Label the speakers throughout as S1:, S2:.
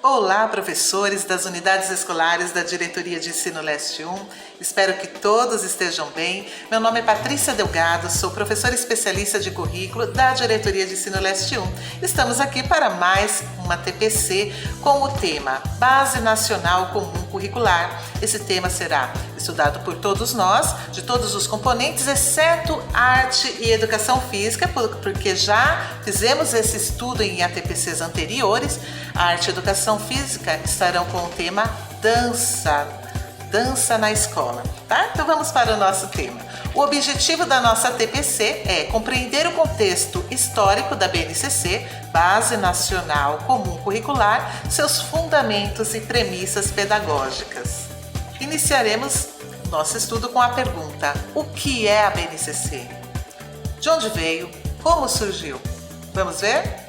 S1: Olá, professores das unidades escolares da Diretoria de Ensino Leste 1. Espero que todos estejam bem. Meu nome é Patrícia Delgado, sou professora especialista de currículo da Diretoria de Ensino Leste 1. Estamos aqui para mais uma TPC com o tema Base Nacional Comum Curricular. Esse tema será estudado por todos nós, de todos os componentes, exceto arte e educação física, porque já fizemos esse estudo em ATPCs anteriores. A arte e educação física estarão com o tema dança na escola, tá? Então vamos para o nosso tema. O objetivo da nossa TPC é compreender o contexto histórico da BNCC, Base Nacional Comum Curricular, seus fundamentos e premissas pedagógicas. Iniciaremos nosso estudo com a pergunta: o que é a BNCC? De onde veio? Como surgiu? Vamos ver?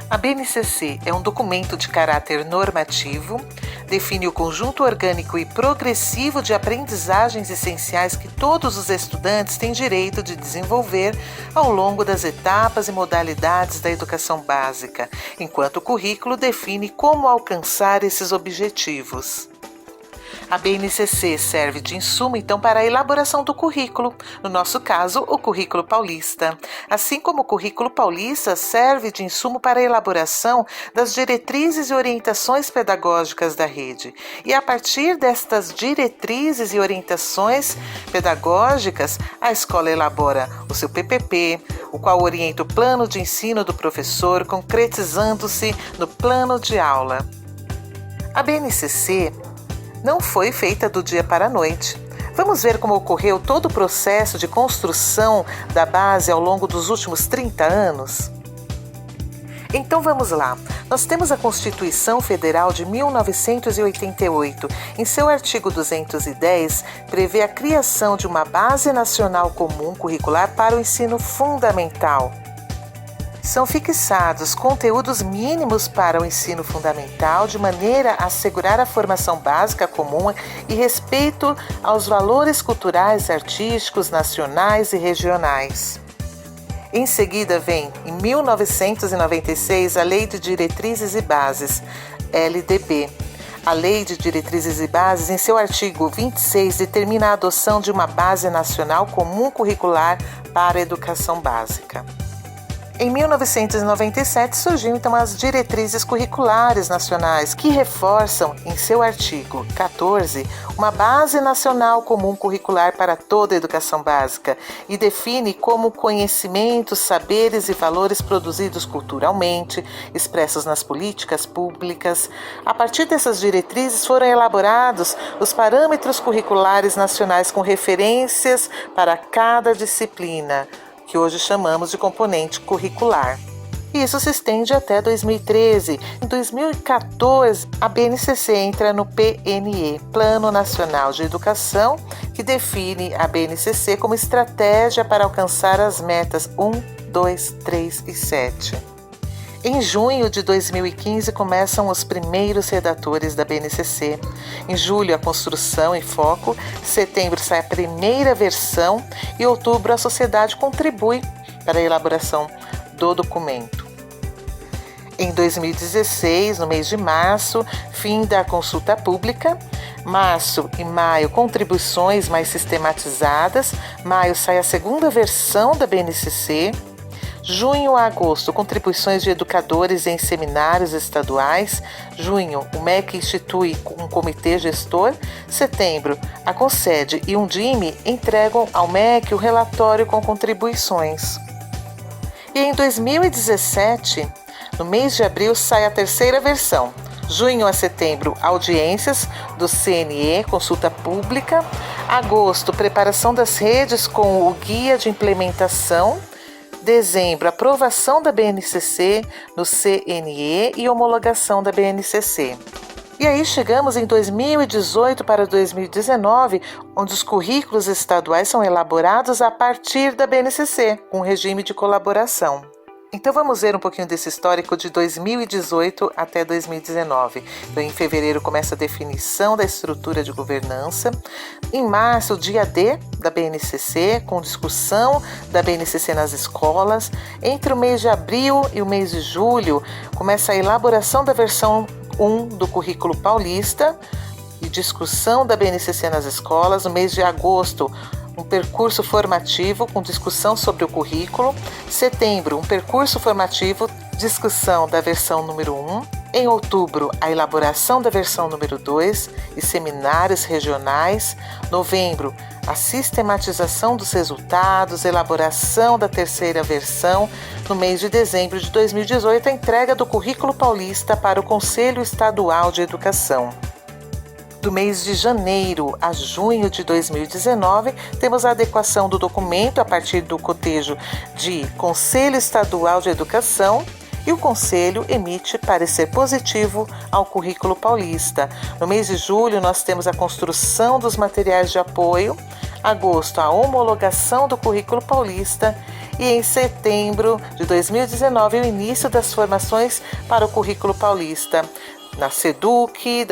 S1: A BNCC é um documento de caráter normativo, define o conjunto orgânico e progressivo de aprendizagens essenciais que todos os estudantes têm direito de desenvolver ao longo das etapas e modalidades da educação básica, enquanto o currículo define como alcançar esses objetivos. A BNCC serve de insumo, então, para a elaboração do currículo, no nosso caso, o currículo paulista. Assim como o currículo paulista serve de insumo para a elaboração das diretrizes e orientações pedagógicas da rede. E a partir destas diretrizes e orientações pedagógicas, a escola elabora o seu PPP, o qual orienta o plano de ensino do professor, concretizando-se no plano de aula. A BNCC não foi feita do dia para a noite. Vamos ver como ocorreu todo o processo de construção da base ao longo dos últimos 30 anos? Então vamos lá. Nós temos a Constituição Federal de 1988. Em seu artigo 210, prevê a criação de uma Base Nacional Comum Curricular para o ensino fundamental. São fixados conteúdos mínimos para o ensino fundamental de maneira a assegurar a formação básica comum e respeito aos valores culturais e artísticos nacionais e regionais. Em seguida vem, em 1996, a Lei de Diretrizes e Bases, LDB. A Lei de Diretrizes e Bases, em seu artigo 26, determina a adoção de uma Base Nacional Comum Curricular para a educação básica. Em 1997 surgiram então as diretrizes curriculares nacionais, que reforçam em seu artigo 14 uma base nacional comum curricular para toda a educação básica e define como conhecimentos, saberes e valores produzidos culturalmente, expressos nas políticas públicas. A partir dessas diretrizes foram elaborados os parâmetros curriculares nacionais com referências para cada disciplina, que hoje chamamos de componente curricular. E isso se estende até 2013. Em 2014, a BNCC entra no PNE, Plano Nacional de Educação, que define a BNCC como estratégia para alcançar as metas 1, 2, 3 e 7. Em junho de 2015 começam os primeiros redatores da BNCC. Em julho, a construção em foco. Setembro sai a primeira versão e outubro a sociedade contribui para a elaboração do documento. Em 2016, no mês de março, fim da consulta pública. Março e maio, contribuições mais sistematizadas. Maio sai a segunda versão da BNCC. Junho a agosto, contribuições de educadores em seminários estaduais. Junho, o MEC institui um comitê gestor. Setembro, a Concede e um DIME entregam ao MEC o relatório com contribuições. E em 2017, no mês de abril, sai a terceira versão. Junho a setembro, audiências do CNE, consulta pública. Agosto, preparação das redes com o guia de implementação. Dezembro, aprovação da BNCC no CNE e homologação da BNCC. E aí chegamos em 2018 para 2019, onde os currículos estaduais são elaborados a partir da BNCC, com regime de colaboração. Então vamos ver um pouquinho desse histórico de 2018 até 2019. Então, em fevereiro começa a definição da estrutura de governança. Em março, o dia D da BNCC, com discussão da BNCC nas escolas. Entre o mês de abril e o mês de julho, começa a elaboração da versão 1 do currículo paulista e discussão da BNCC nas escolas. No mês de agosto, um percurso formativo com discussão sobre o currículo. Setembro, um percurso formativo, discussão da versão número 1. Em outubro, a elaboração da versão número 2 e seminários regionais. Novembro, a sistematização dos resultados, elaboração da terceira versão. No mês de dezembro de 2018, a entrega do currículo paulista para o Conselho Estadual de Educação. Do mês de janeiro a junho de 2019, temos a adequação do documento a partir do cotejo de Conselho Estadual de Educação e o Conselho emite parecer positivo ao currículo paulista. No mês de julho, nós temos a construção dos materiais de apoio, agosto, a homologação do currículo paulista e em setembro de 2019, o início das formações para o currículo paulista. Da SEDUC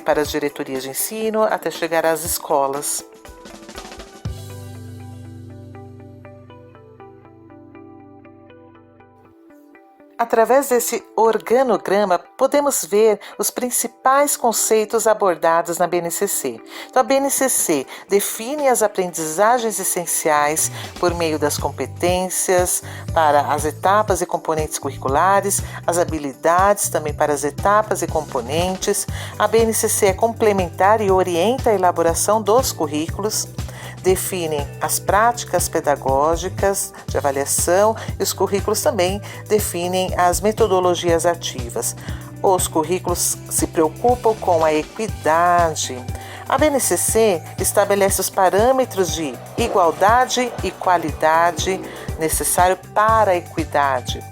S1: para as diretorias de ensino, até chegar às escolas. Através desse organograma, podemos ver os principais conceitos abordados na BNCC. Então, a BNCC define as aprendizagens essenciais por meio das competências para as etapas e componentes curriculares, as habilidades também para as etapas e componentes. A BNCC é complementar e orienta a elaboração dos currículos. Definem as práticas pedagógicas de avaliação e os currículos também definem as metodologias ativas. Os currículos se preocupam com a equidade. A BNCC estabelece os parâmetros de igualdade e qualidade necessário para a equidade.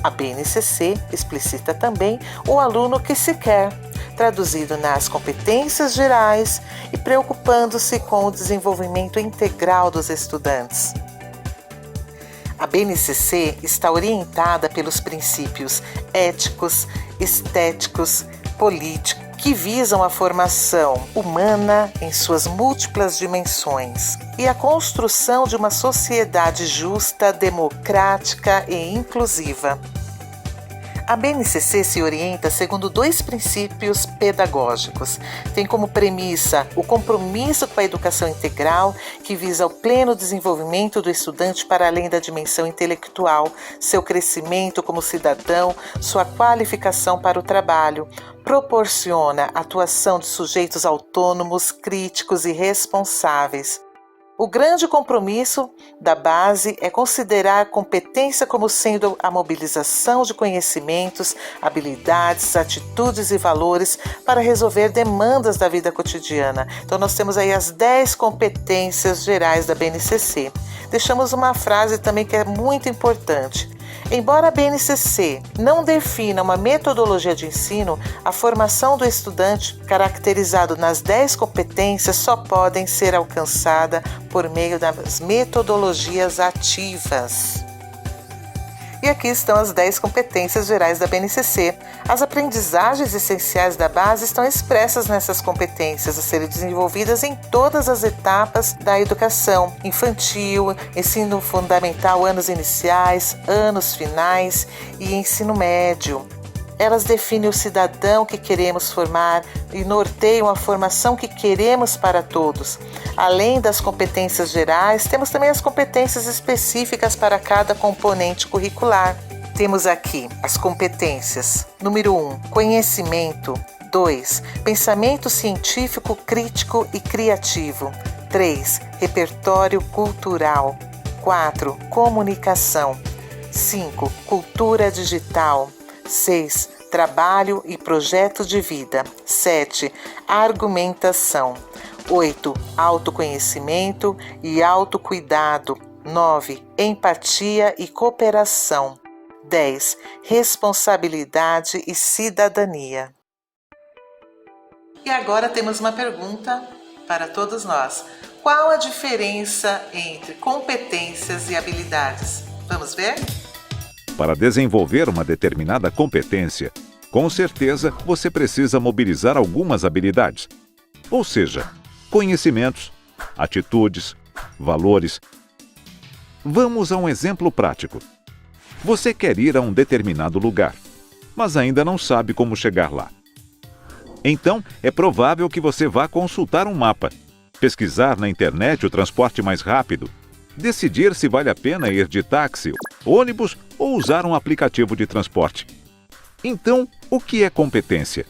S1: A BNCC explicita também o aluno que se quer, traduzido nas competências gerais e preocupando-se com o desenvolvimento integral dos estudantes. A BNCC está orientada pelos princípios éticos, estéticos, políticos, que visam a formação humana em suas múltiplas dimensões e a construção de uma sociedade justa, democrática e inclusiva. A BNCC se orienta segundo 2 princípios pedagógicos. Tem como premissa o compromisso com a educação integral, que visa o pleno desenvolvimento do estudante para além da dimensão intelectual, seu crescimento como cidadão, sua qualificação para o trabalho. Proporciona a atuação de sujeitos autônomos, críticos e responsáveis. O grande compromisso da base é considerar a competência como sendo a mobilização de conhecimentos, habilidades, atitudes e valores para resolver demandas da vida cotidiana. Então nós temos aí as 10 competências gerais da BNCC. Deixamos uma frase também que é muito importante. Embora a BNCC não defina uma metodologia de ensino, a formação do estudante, caracterizado nas 10 competências, só podem ser alcançada por meio das metodologias ativas. E aqui estão as 10 competências gerais da BNCC. As aprendizagens essenciais da base estão expressas nessas competências a serem desenvolvidas em todas as etapas da educação: infantil, ensino fundamental, anos iniciais, anos finais e ensino médio. Elas definem o cidadão que queremos formar e norteiam a formação que queremos para todos. Além das competências gerais, temos também as competências específicas para cada componente curricular. Temos aqui as competências. Número 1, conhecimento. 2, pensamento científico, crítico e criativo. 3, repertório cultural. 4, comunicação. 5, cultura digital. 6, trabalho e projeto de vida. 7, argumentação. 8, autoconhecimento e autocuidado. 9, empatia e cooperação. 10, responsabilidade e cidadania. E agora temos uma pergunta para todos nós. Qual a diferença entre competências e habilidades? Vamos ver?
S2: Para desenvolver uma determinada competência, com certeza você precisa mobilizar algumas habilidades, ou seja, conhecimentos, atitudes, valores. Vamos a um exemplo prático. Você quer ir a um determinado lugar, mas ainda não sabe como chegar lá. Então, é provável que você vá consultar um mapa, pesquisar na internet o transporte mais rápido, decidir se vale a pena ir de táxi, ônibus ou usar um aplicativo de transporte. Então, o que é competência?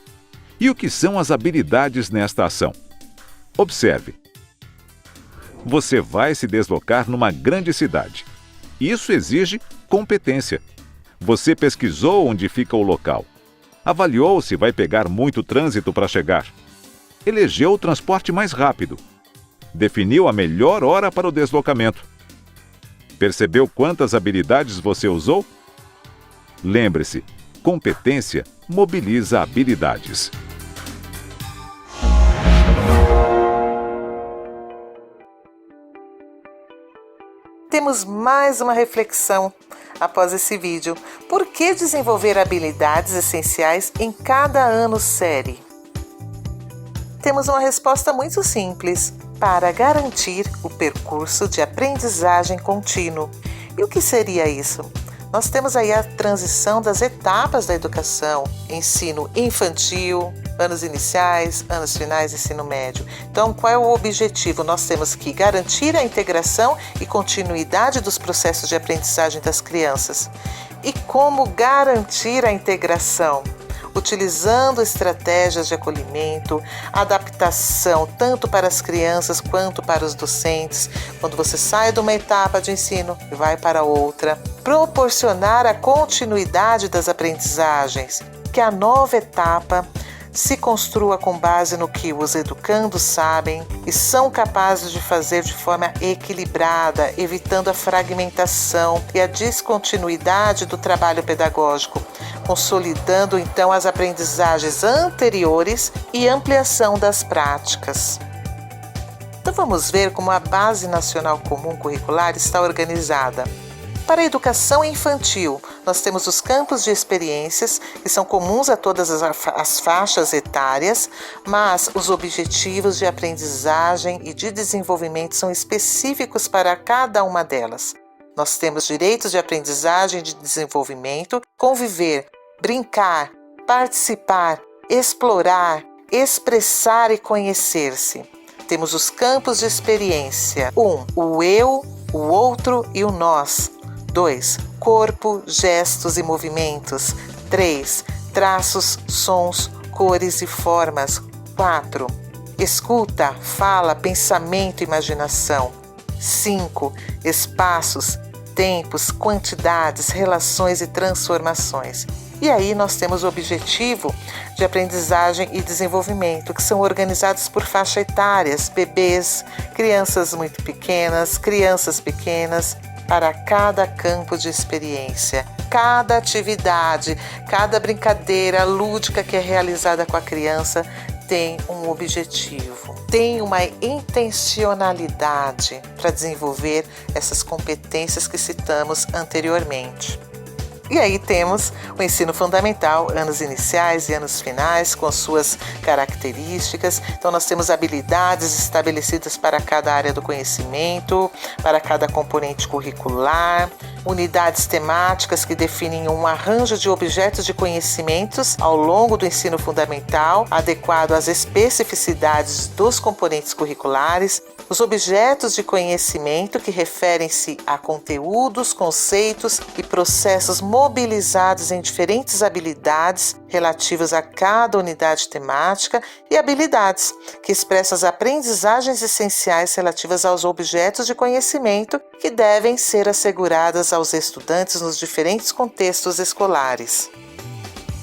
S2: E o que são as habilidades nesta ação? Observe. Você vai se deslocar numa grande cidade. Isso exige competência. Você pesquisou onde fica o local. Avaliou se vai pegar muito trânsito para chegar. Elegeu o transporte mais rápido. Definiu a melhor hora para o deslocamento. Percebeu quantas habilidades você usou? Lembre-se, competência mobiliza habilidades.
S1: Temos mais uma reflexão após esse vídeo. Por que desenvolver habilidades essenciais em cada ano série? Temos uma resposta muito simples: para garantir o percurso de aprendizagem contínuo. E o que seria isso? Nós temos aí a transição das etapas da educação: ensino infantil, anos iniciais, anos finais, ensino médio. Então, qual é o objetivo? Nós temos que garantir a integração e continuidade dos processos de aprendizagem das crianças. E como garantir a integração? Utilizando estratégias de acolhimento, adaptação tanto para as crianças quanto para os docentes. Quando você sai de uma etapa de ensino e vai para outra, proporcionar a continuidade das aprendizagens, que a nova etapa se construa com base no que os educandos sabem e são capazes de fazer de forma equilibrada, evitando a fragmentação e a descontinuidade do trabalho pedagógico, consolidando então as aprendizagens anteriores e ampliação das práticas. Então vamos ver como a Base Nacional Comum Curricular está organizada. Para a educação infantil, nós temos os campos de experiências, que são comuns a todas as faixas etárias, mas os objetivos de aprendizagem e de desenvolvimento são específicos para cada uma delas. Nós temos direitos de aprendizagem e de desenvolvimento, conviver, brincar, participar, explorar, expressar e conhecer-se. Temos os campos de experiência. 1. O eu, o outro e o nós. 2. Corpo, gestos e movimentos. 3. Traços, sons, cores e formas. 4. Escuta, fala, pensamento e imaginação. 5. Espaços, tempos, quantidades, relações e transformações. E aí nós temos o objetivo de aprendizagem e desenvolvimento, que são organizados por faixa etárias: bebês, crianças muito pequenas, crianças pequenas, para cada campo de experiência. Cada atividade, cada brincadeira lúdica que é realizada com a criança tem um objetivo, tem uma intencionalidade para desenvolver essas competências que citamos anteriormente. E aí temos o ensino fundamental, anos iniciais e anos finais, com suas características. Então nós temos habilidades estabelecidas para cada área do conhecimento, para cada componente curricular, unidades temáticas que definem um arranjo de objetos de conhecimentos ao longo do ensino fundamental, adequado às especificidades dos componentes curriculares, os objetos de conhecimento que referem-se a conteúdos, conceitos e processos mobilizados em diferentes habilidades relativas a cada unidade temática e habilidades que expressam as aprendizagens essenciais relativas aos objetos de conhecimento que devem ser asseguradas aos estudantes nos diferentes contextos escolares.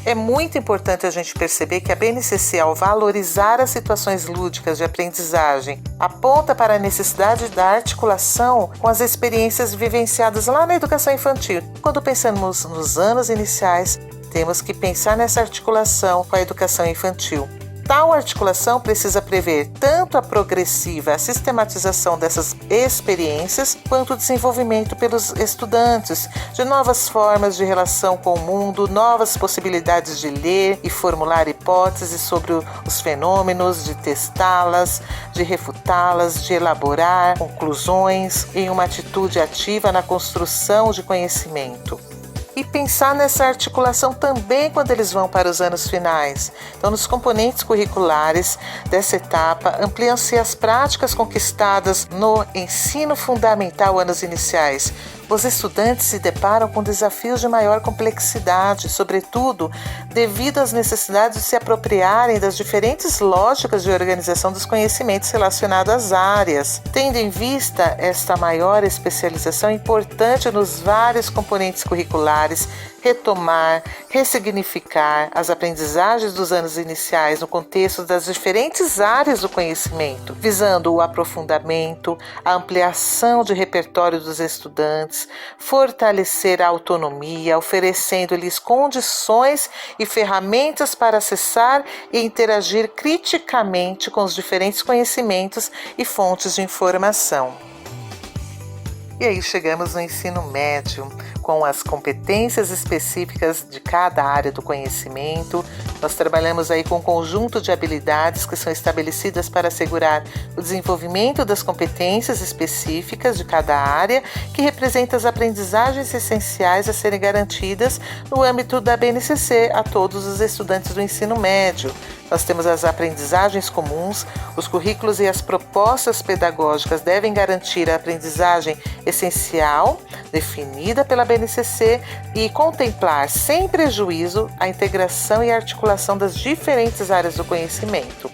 S1: É muito importante a gente perceber que a BNCC, ao valorizar as situações lúdicas de aprendizagem, aponta para a necessidade da articulação com as experiências vivenciadas lá na educação infantil. Quando pensamos nos anos iniciais, temos que pensar nessa articulação com a educação infantil. Tal articulação precisa prever tanto a progressiva sistematização dessas experiências, quanto o desenvolvimento pelos estudantes de novas formas de relação com o mundo, novas possibilidades de ler e formular hipóteses sobre os fenômenos, de testá-las, de refutá-las, de elaborar conclusões em uma atitude ativa na construção de conhecimento. E pensar nessa articulação também quando eles vão para os anos finais. Então, nos componentes curriculares dessa etapa, ampliam-se as práticas conquistadas no ensino fundamental anos iniciais. Os estudantes se deparam com desafios de maior complexidade, sobretudo devido às necessidades de se apropriarem das diferentes lógicas de organização dos conhecimentos relacionados às áreas. Tendo em vista esta maior especialização, é importante nos vários componentes curriculares retomar, ressignificar as aprendizagens dos anos iniciais no contexto das diferentes áreas do conhecimento, visando o aprofundamento, a ampliação de repertório dos estudantes, fortalecer a autonomia, oferecendo-lhes condições e ferramentas para acessar e interagir criticamente com os diferentes conhecimentos e fontes de informação. E aí chegamos no ensino médio, com as competências específicas de cada área do conhecimento. Nós trabalhamos aí com um conjunto de habilidades que são estabelecidas para assegurar o desenvolvimento das competências específicas de cada área, que representa as aprendizagens essenciais a serem garantidas no âmbito da BNCC a todos os estudantes do ensino médio. Nós temos as aprendizagens comuns, os currículos e as propostas pedagógicas devem garantir a aprendizagem essencial, definida pela BNCC, e contemplar, sem prejuízo, a integração e articulação das diferentes áreas do conhecimento.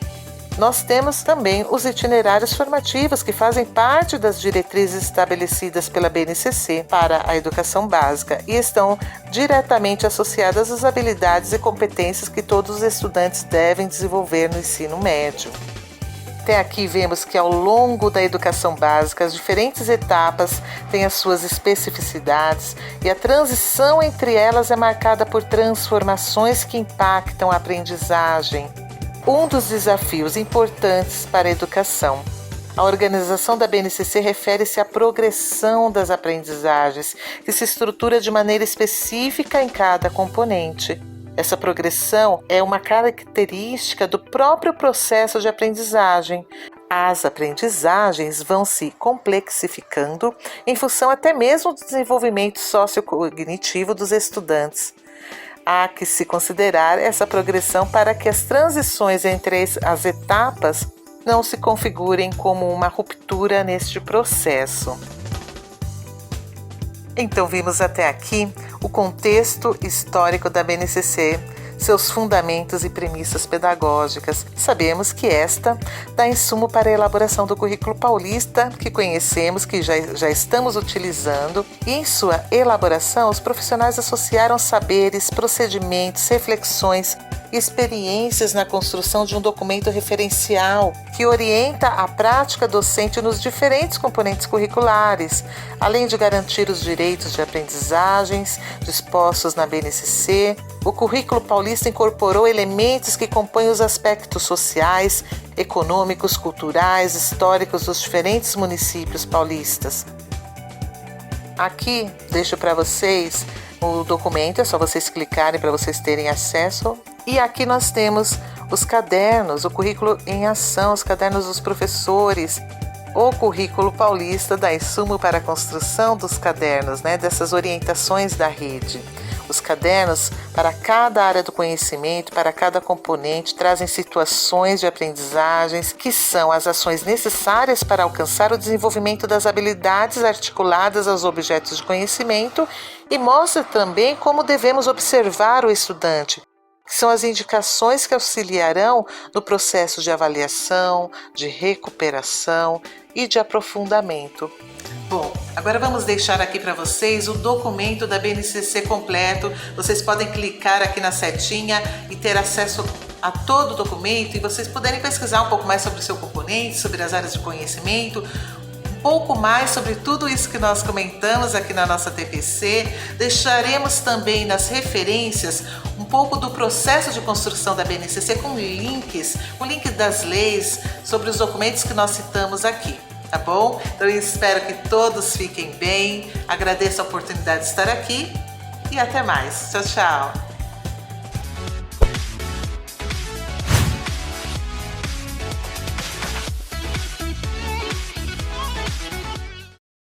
S1: Nós temos também os itinerários formativos, que fazem parte das diretrizes estabelecidas pela BNCC para a educação básica e estão diretamente associadas às habilidades e competências que todos os estudantes devem desenvolver no ensino médio. Até aqui vemos que ao longo da educação básica, as diferentes etapas têm as suas especificidades e a transição entre elas é marcada por transformações que impactam a aprendizagem. Um dos desafios importantes para a educação. A organização da BNCC refere-se à progressão das aprendizagens, que se estrutura de maneira específica em cada componente. Essa progressão é uma característica do próprio processo de aprendizagem. As aprendizagens vão se complexificando em função até mesmo do desenvolvimento sociocognitivo dos estudantes. Há que se considerar essa progressão para que as transições entre as etapas não se configurem como uma ruptura neste processo. Então, vimos até aqui o contexto histórico da BNCC, seus fundamentos e premissas pedagógicas. Sabemos que esta dá insumo para a elaboração do currículo paulista, que conhecemos, que já estamos utilizando, e em sua elaboração os profissionais associaram saberes, procedimentos, reflexões e experiências na construção de um documento referencial que orienta a prática docente nos diferentes componentes curriculares, além de garantir os direitos de aprendizagens dispostos na BNCC. O currículo paulista incorporou elementos que compõem os aspectos sociais, econômicos, culturais, históricos dos diferentes municípios paulistas. Aqui deixo para vocês o documento, é só vocês clicarem para vocês terem acesso. E aqui nós temos os cadernos, o currículo em ação, os cadernos dos professores, o currículo paulista dá insumo para a construção dos cadernos, dessas orientações da rede. Os cadernos, para cada área do conhecimento, para cada componente, trazem situações de aprendizagens que são as ações necessárias para alcançar o desenvolvimento das habilidades articuladas aos objetos de conhecimento e mostra também como devemos observar o estudante, que são as indicações que auxiliarão no processo de avaliação, de recuperação e de aprofundamento. Bom, agora vamos deixar aqui para vocês o documento da BNCC completo. Vocês podem clicar aqui na setinha e ter acesso a todo o documento e vocês poderem pesquisar um pouco mais sobre o seu componente, sobre as áreas de conhecimento, um pouco mais sobre tudo isso que nós comentamos aqui na nossa TPC. Deixaremos também nas referências um pouco do processo de construção da BNCC com links, o link das leis sobre os documentos que nós citamos aqui, tá bom? Então eu espero que todos fiquem bem, agradeço a oportunidade de estar aqui e até mais. Tchau, tchau!